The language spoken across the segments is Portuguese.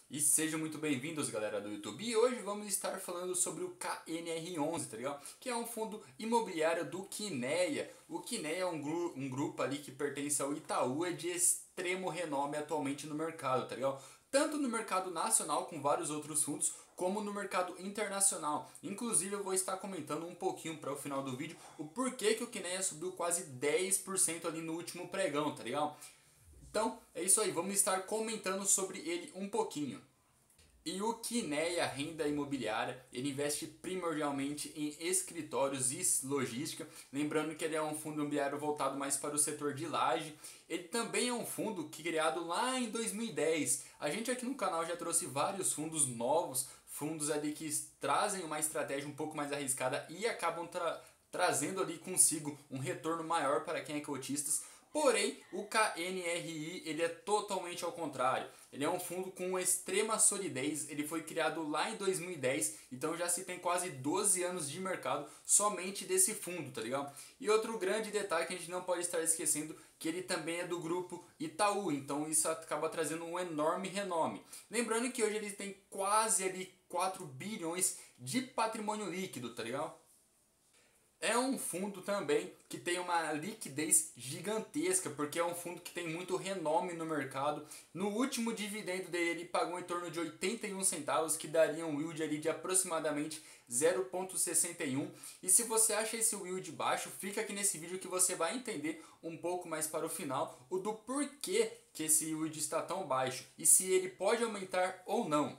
E sejam muito bem-vindos, galera do YouTube. E hoje vamos estar falando sobre o KNR11, tá ligado? Que é um fundo imobiliário do Kinea. O Kinea é um grupo ali que pertence ao Itaú, é de extremo renome atualmente no mercado, tá ligado? Tanto no mercado nacional com vários outros fundos, como no mercado internacional. Inclusive eu vou estar comentando um pouquinho para o final do vídeo o porquê que o Kinea subiu quase 10% ali no último pregão, tá ligado? Então é isso aí, vamos estar comentando sobre ele um pouquinho. E o Kinea Renda Imobiliária, ele investe primordialmente em escritórios e logística, lembrando que ele é um fundo imobiliário voltado mais para o setor de laje. Ele também é um fundo que criado lá em 2010. A gente aqui no canal já trouxe vários fundos novos, fundos ali que trazem uma estratégia um pouco mais arriscada e acabam trazendo ali consigo um retorno maior para quem é cotista. Porém, o KNRI ele é totalmente ao contrário. Ele é um fundo com extrema solidez, ele foi criado lá em 2010, então já se tem quase 12 anos de mercado somente desse fundo, tá ligado? E outro grande detalhe que a gente não pode estar esquecendo, que ele também é do grupo Itaú, então isso acaba trazendo um enorme renome. Lembrando que hoje ele tem quase ali 4 bilhões de patrimônio líquido, tá ligado? É um fundo também que tem uma liquidez gigantesca, porque é um fundo que tem muito renome no mercado. No último dividendo dele, ele pagou em torno de 81 centavos, que daria um yield ali de aproximadamente 0,61. E se você acha esse yield baixo, fica aqui nesse vídeo que você vai entender um pouco mais para o final o do porquê que esse yield está tão baixo e se ele pode aumentar ou não.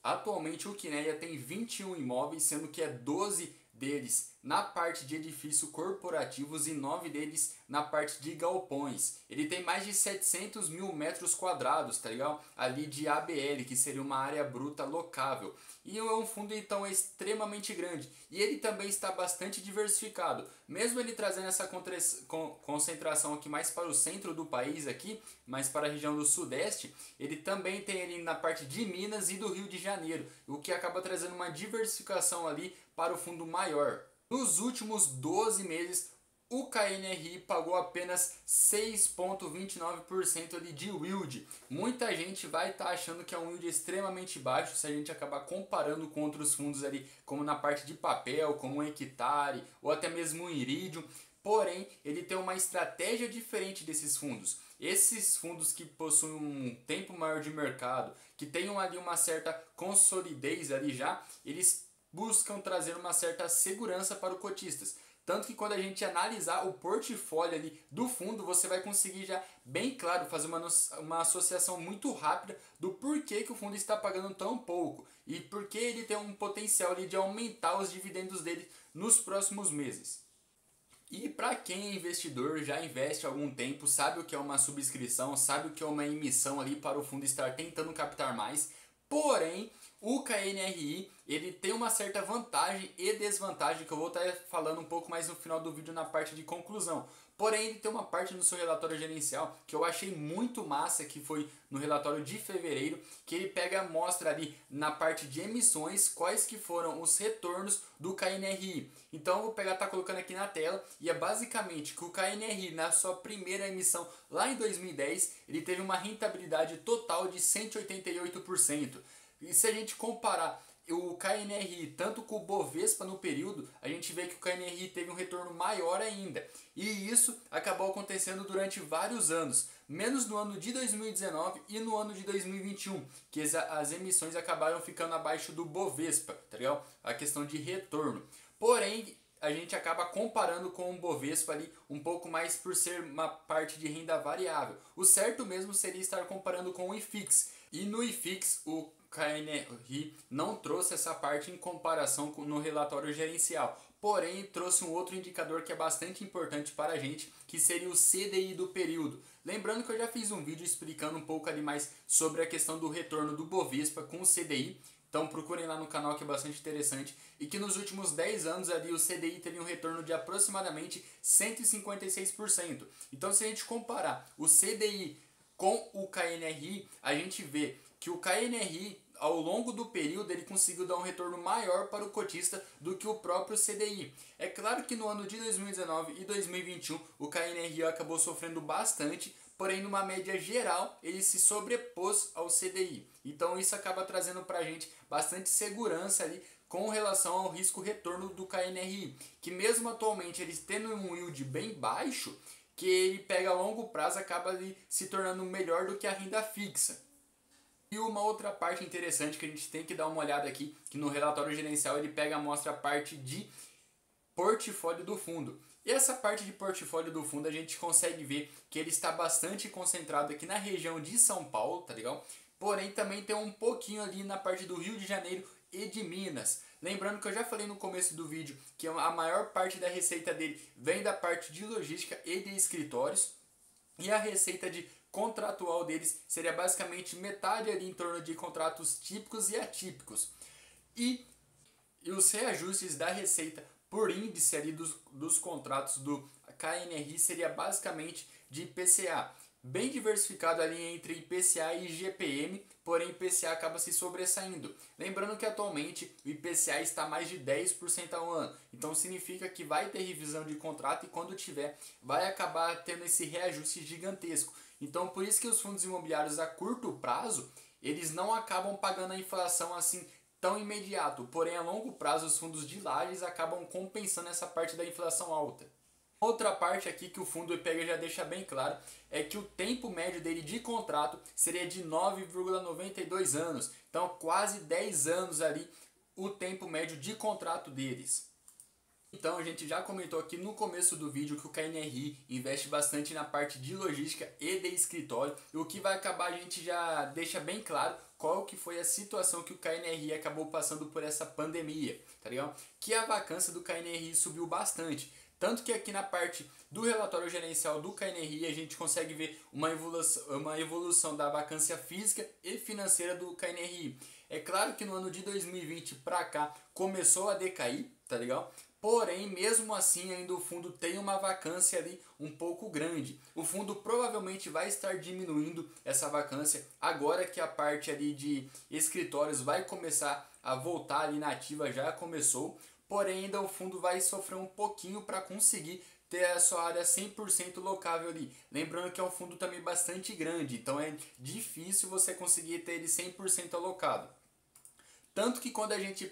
Atualmente o Kinea tem 21 imóveis, sendo que é 12 deles na parte de edifícios corporativos e 9 deles na parte de galpões. Ele tem mais de 700 mil metros quadrados, tá ligado? Ali de ABL, que seria uma área bruta locável. E é um fundo então extremamente grande. E ele também está bastante diversificado. Mesmo ele trazendo essa concentração aqui mais para o centro do país, aqui, mais para a região do Sudeste, ele também tem ali na parte de Minas e do Rio de Janeiro, o que acaba trazendo uma diversificação ali para o fundo maior. Nos últimos 12 meses, o KNRI pagou apenas 6,29% ali de yield. Muita gente vai estar achando que é um yield extremamente baixo se a gente acabar comparando com outros fundos ali, como na parte de papel, como o Hectare ou até mesmo o Iridium. Porém, ele tem uma estratégia diferente desses fundos. Esses fundos que possuem um tempo maior de mercado, que tenham ali uma certa consolidez ali já, eles buscam trazer uma certa segurança para os cotistas. Tanto que quando a gente analisar o portfólio ali do fundo, você vai conseguir já bem claro fazer uma associação muito rápida do porquê que o fundo está pagando tão pouco e porquê ele tem um potencial ali de aumentar os dividendos dele nos próximos meses. E para quem é investidor, já investe há algum tempo, sabe o que é uma subscrição, sabe o que é uma emissão ali para o fundo estar tentando captar mais. Porém, o KNRI ele tem uma certa vantagem e desvantagem que eu vou estar falando um pouco mais no final do vídeo na parte de conclusão. Porém, ele tem uma parte no seu relatório gerencial que eu achei muito massa, que foi no relatório de fevereiro, que ele pega a amostra ali na parte de emissões, quais que foram os retornos do KNRI. Então eu vou pegar, tá colocando aqui na tela, e é basicamente que o KNRI na sua primeira emissão lá em 2010, ele teve uma rentabilidade total de 188%. E se a gente comparar o KNRI tanto com o Bovespa no período, a gente vê que o KNRI teve um retorno maior ainda. E isso acabou acontecendo durante vários anos, menos no ano de 2019 e no ano de 2021, que as emissões acabaram ficando abaixo do Bovespa, tá ligado? A questão de retorno. Porém, a gente acaba comparando com o Bovespa ali um pouco mais por ser uma parte de renda variável. O certo mesmo seria estar comparando com o IFIX. E no IFIX o KNRI não trouxe essa parte em comparação no relatório gerencial. Porém, trouxe um outro indicador que é bastante importante para a gente, que seria o CDI do período. Lembrando que eu já fiz um vídeo explicando um pouco ali mais sobre a questão do retorno do Bovespa com o CDI. Então procurem lá no canal que é bastante interessante. E que nos últimos 10 anos ali o CDI teve um retorno de aproximadamente 156%. Então se a gente comparar o CDI com o KNRI, a gente vê que o KNRI ao longo do período ele conseguiu dar um retorno maior para o cotista do que o próprio CDI. É claro que no ano de 2019 e 2021 o KNRI acabou sofrendo bastante porém numa média geral ele se sobrepôs ao CDI. Então isso acaba trazendo para a gente bastante segurança ali com relação ao risco-retorno do KNRI, que mesmo atualmente eles tendo um yield bem baixo, que ele pega a longo prazo acaba ali se tornando melhor do que a renda fixa. E uma outra parte interessante que a gente tem que dar uma olhada aqui, que no relatório gerencial ele mostra a parte de portfólio do fundo. E essa parte de portfólio do fundo a gente consegue ver que ele está bastante concentrado aqui na região de São Paulo, tá legal? Porém também tem um pouquinho ali na parte do Rio de Janeiro e de Minas. Lembrando que eu já falei no começo do vídeo que a maior parte da receita dele vem da parte de logística e de escritórios. E a receita de contratual deles seria basicamente metade ali em torno de contratos típicos e atípicos. E os reajustes da receita por índice ali dos contratos do KNRI seria basicamente de IPCA. Bem diversificado ali entre IPCA e IGPM, porém o IPCA acaba se sobressaindo. Lembrando que atualmente o IPCA está mais de 10% ao ano, então significa que vai ter revisão de contrato e quando tiver vai acabar tendo esse reajuste gigantesco. Então por isso que os fundos imobiliários a curto prazo, eles não acabam pagando a inflação assim tão imediato, porém a longo prazo os fundos de lajes acabam compensando essa parte da inflação alta. Outra parte aqui que o fundo IPEGA já deixa bem claro é que o tempo médio dele de contrato seria de 9,92 anos. Então quase 10 anos ali o tempo médio de contrato deles. Então a gente já comentou aqui no começo do vídeo que o KNRI investe bastante na parte de logística e de escritório. E o que vai acabar a gente já deixa bem claro qual que foi a situação que o KNRI acabou passando por essa pandemia, tá ligado? Que a vacância do KNRI subiu bastante. Tanto que aqui na parte do relatório gerencial do KNRI a gente consegue ver uma evolução da vacância física e financeira do KNRI. É claro que no ano de 2020 para cá começou a decair, tá legal? Porém, mesmo assim, ainda o fundo tem uma vacância ali um pouco grande. O fundo provavelmente vai estar diminuindo essa vacância agora que a parte ali de escritórios vai começar a voltar ali na ativa, já começou. Porém, ainda o fundo vai sofrer um pouquinho para conseguir ter a sua área 100% locável ali. Lembrando que é um fundo também bastante grande, então é difícil você conseguir ter ele 100% alocado. Tanto que quando a gente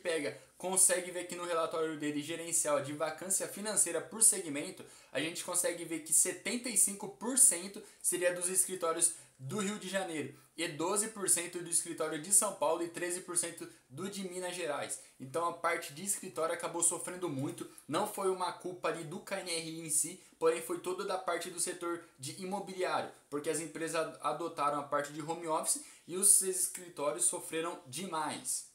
consegue ver aqui no relatório dele gerencial de vacância financeira por segmento, a gente consegue ver que 75% seria dos escritórios do Rio de Janeiro e 12% do escritório de São Paulo e 13% do de Minas Gerais. Então a parte de escritório acabou sofrendo muito, não foi uma culpa ali do KNRI em si, porém foi toda da parte do setor de imobiliário, porque as empresas adotaram a parte de home office e os escritórios sofreram demais.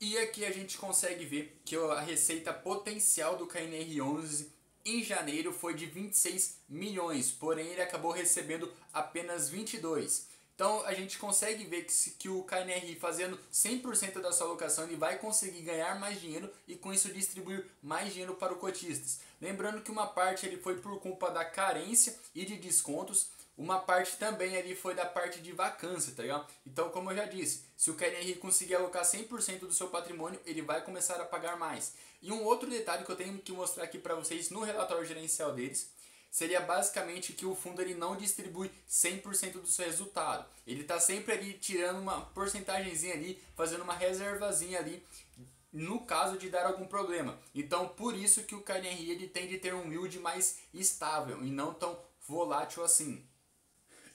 E aqui a gente consegue ver que a receita potencial do KNR 11 em janeiro foi de 26 milhões, porém ele acabou recebendo apenas 22. Então a gente consegue ver que o KNRI fazendo 100% da sua alocação ele vai conseguir ganhar mais dinheiro e com isso distribuir mais dinheiro para os cotistas. Lembrando que uma parte ele foi por culpa da carência e de descontos, uma parte também ali foi da parte de vacância, tá ligado? Então, como eu já disse, se o KNRI conseguir alocar 100% do seu patrimônio, ele vai começar a pagar mais. E um outro detalhe que eu tenho que mostrar aqui para vocês no relatório gerencial deles, seria basicamente que o fundo ele não distribui 100% do seu resultado. Ele está sempre ali tirando uma porcentagemzinha ali, fazendo uma reservazinha ali, no caso de dar algum problema. Então, por isso que o KNRI ele tem de ter um yield mais estável e não tão volátil assim.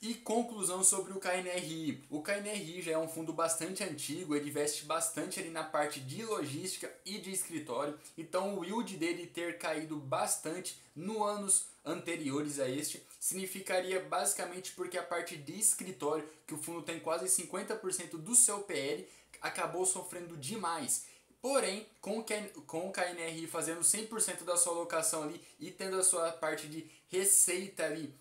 E conclusão sobre o KNRI. O KNRI já é um fundo bastante antigo, ele investe bastante ali na parte de logística e de escritório. Então o yield dele ter caído bastante nos anos anteriores a este significaria basicamente porque a parte de escritório, que o fundo tem quase 50% do seu PL, acabou sofrendo demais. Porém, com o KNRI fazendo 100% da sua alocação ali e tendo a sua parte de receita ali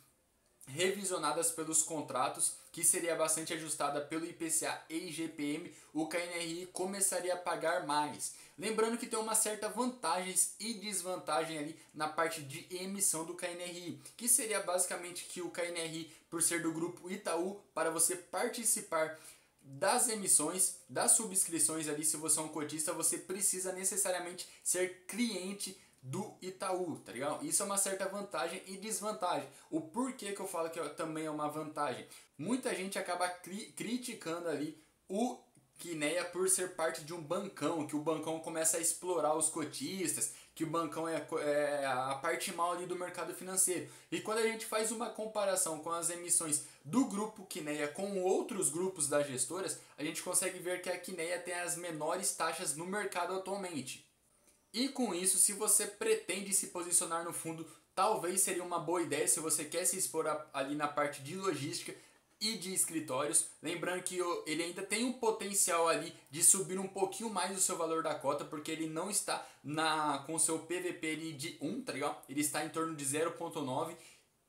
revisionadas pelos contratos, que seria bastante ajustada pelo IPCA e IGPM, o KNRI começaria a pagar mais. Lembrando que tem uma certa vantagens e desvantagem ali na parte de emissão do KNRI, que seria basicamente que o KNRI, por ser do grupo Itaú, para você participar das emissões, das subscrições ali, se você é um cotista, você precisa necessariamente ser cliente do Itaú, tá ligado? Isso é uma certa vantagem e desvantagem. O porquê que eu falo que também é uma vantagem? Muita gente acaba criticando ali o Kinea por ser parte de um bancão, que o bancão começa a explorar os cotistas, que o bancão é a parte mal ali do mercado financeiro. E quando a gente faz uma comparação com as emissões do grupo Kinea com outros grupos das gestoras, a gente consegue ver que a Kinea tem as menores taxas no mercado atualmente. E com isso, se você pretende se posicionar no fundo, talvez seria uma boa ideia se você quer se expor ali na parte de logística e de escritórios. Lembrando que ele ainda tem um potencial ali de subir um pouquinho mais o seu valor da cota, porque ele não está com o seu PVP ali de 1, tá ligado? Ele está em torno de 0,9.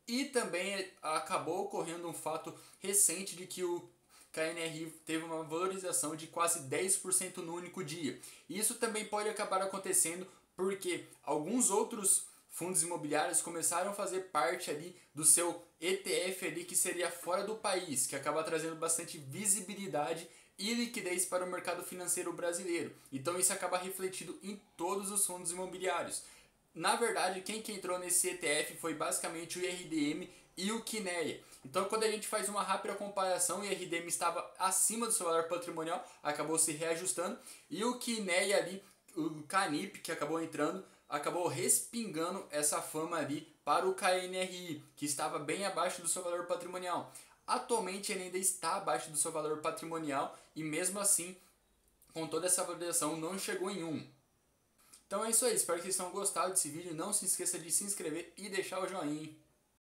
E também acabou ocorrendo um fato recente de que o KNRI teve uma valorização de quase 10% no único dia. E isso também pode acabar acontecendo porque alguns outros fundos imobiliários começaram a fazer parte ali do seu ETF ali que seria fora do país, que acaba trazendo bastante visibilidade e liquidez para o mercado financeiro brasileiro. Então isso acaba refletido em todos os fundos imobiliários. Na verdade, quem que entrou nesse ETF foi basicamente o IRDM e o Kinea. Então, quando a gente faz uma rápida comparação, o IRDM estava acima do seu valor patrimonial, acabou se reajustando, e o Kinea ali, o Canip, que acabou entrando, acabou respingando essa fama ali para o KNRI, que estava bem abaixo do seu valor patrimonial. Atualmente ele ainda está abaixo do seu valor patrimonial e mesmo assim, com toda essa valorização, não chegou em 1. Então é isso aí, espero que vocês tenham gostado desse vídeo, não se esqueça de se inscrever e deixar o joinha.